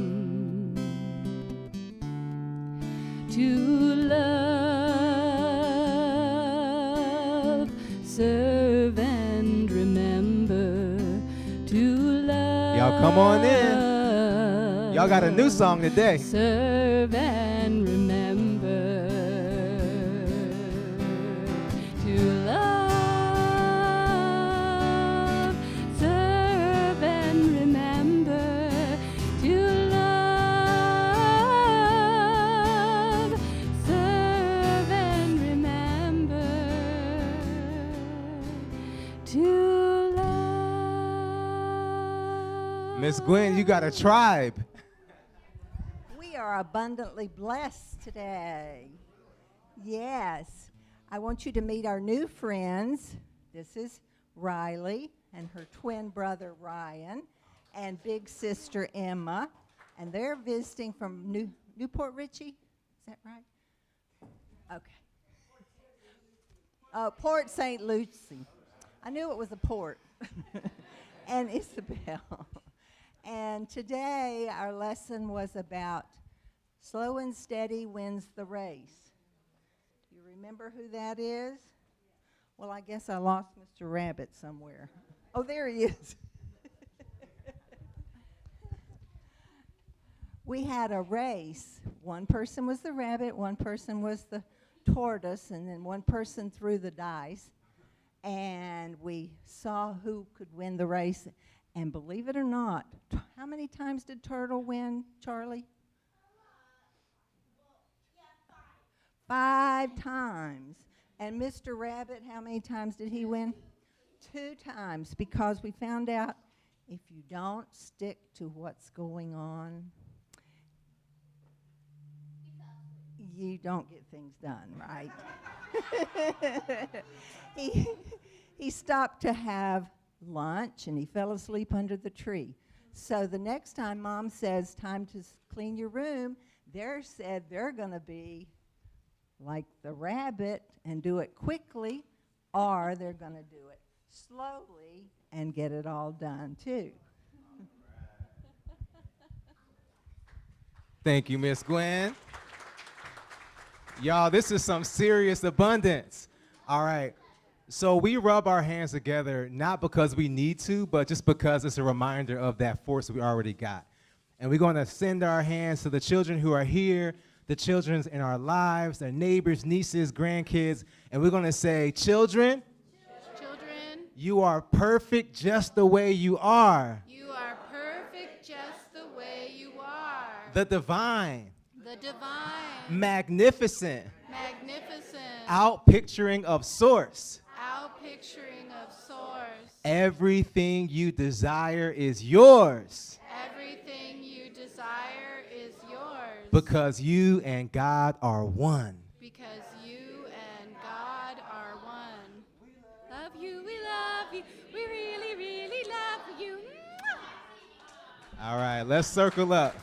to love, serve, and remember? To love. Y'all come on in. Y'all got a new song today. Serve and remember. To love, serve and remember. To love, serve and remember. To love. Miss Gwen, you got a tribe. We are are abundantly blessed today. Yes. I want you to meet our new friends. This is Riley and her twin brother Ryan and big sister Emma. And they're visiting from Newport Richie. Is that right? Okay. Port St. Lucie. I knew it was a port. And Isabel. And today our lesson was about slow and steady wins the race. Do you remember who that is? Well, I guess I lost Mr. Rabbit somewhere. Oh, there he is. We had a race. One person was the rabbit, one person was the tortoise, and then one person threw the dice. And we saw who could win the race. And believe it or not, how many times did Turtle win, Charlie? 5 times. And Mr. Rabbit, how many times did he win? 2 times, because we found out if you don't stick to what's going on, you don't get things done, right? He stopped to have lunch, and he fell asleep under the tree. So the next time Mom says, time to clean your room, they're going to be like the rabbit and do it quickly, or they're going to do it slowly and get it all done, too. Thank you, Miss Gwen. Y'all, this is some serious abundance. All right. So we rub our hands together not because we need to, but just because it's a reminder of that force we already got. And we're going to send our hands to the children who are here, the children in our lives, their neighbors, nieces, grandkids, and we're going to say, children, you are perfect just the way you are. You are perfect just the way you are. The divine, Magnificent, outpicturing of source. outpicturing of source. Everything you desire is yours Everything you desire is yours. because you and God are one. Because you and God are one. Love you, we love you, we really, really love you. All right, let's circle up.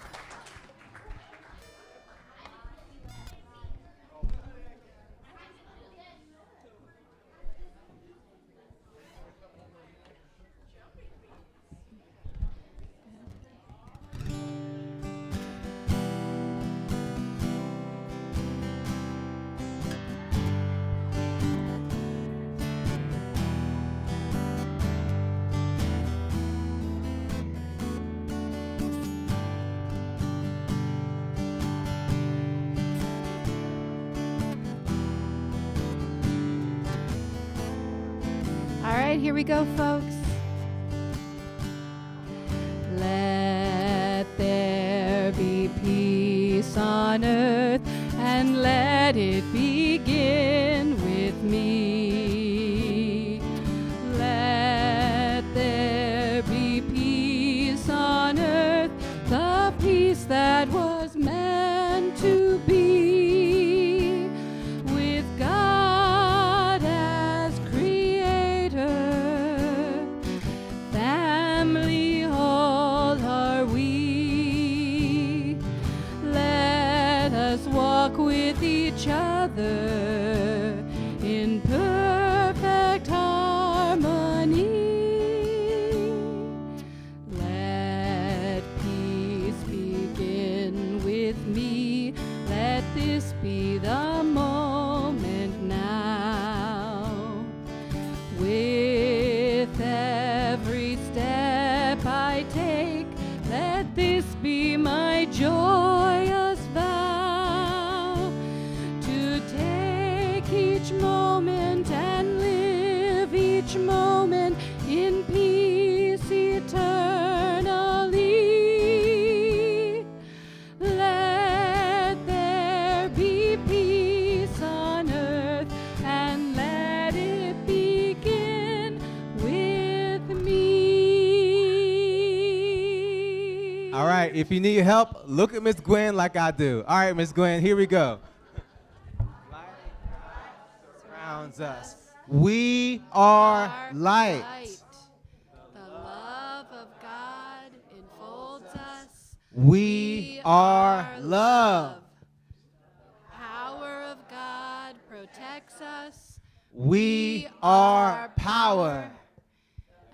All right, here we go, folks. Let there be peace on earth, and let it begin with me. Let there be peace on earth, the peace that was meant to be, with God as creator. Family whole are we. Let us walk with each other in perfect harmony. Let peace begin with me. Let this be the moment now. With every step I take, let this be my joyous vow, to take each moment and live each moment in peace eternally. Let there be peace right, if you need help, look at Miss Gwen like I do. All right, Miss Gwen, here we go. Light surrounds us. We are light. The love of God enfolds us. We are love. Power of God protects us. We are power.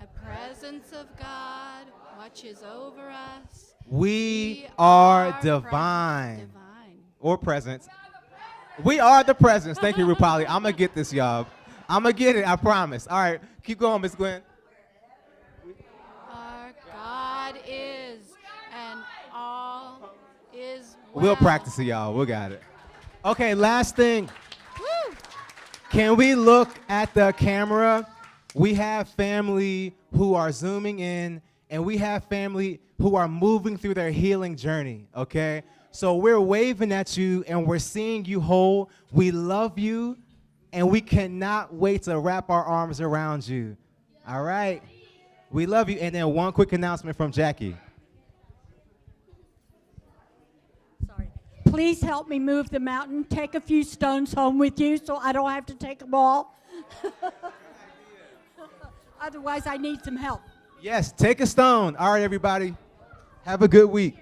A presence of God watches over us. We are divine. Or presence. We are the presence. Thank you, Rupali. I'm going to get this, y'all. I'm going to get it, I promise. All right, keep going, Miss Gwen. Our God is, and all is well. We'll practice it, y'all. We got it. Okay, last thing. Woo! Can we look at the camera? We have family who are zooming in, and we have family who are moving through their healing journey, okay? So we're waving at you, and we're seeing you whole. We love you, and we cannot wait to wrap our arms around you. All right? We love you. And then one quick announcement from Jackie. Sorry. Please help me move the mountain. Take a few stones home with you so I don't have to take them all. Otherwise, I need some help. Yes, take a stone. All right, everybody. Have a good week.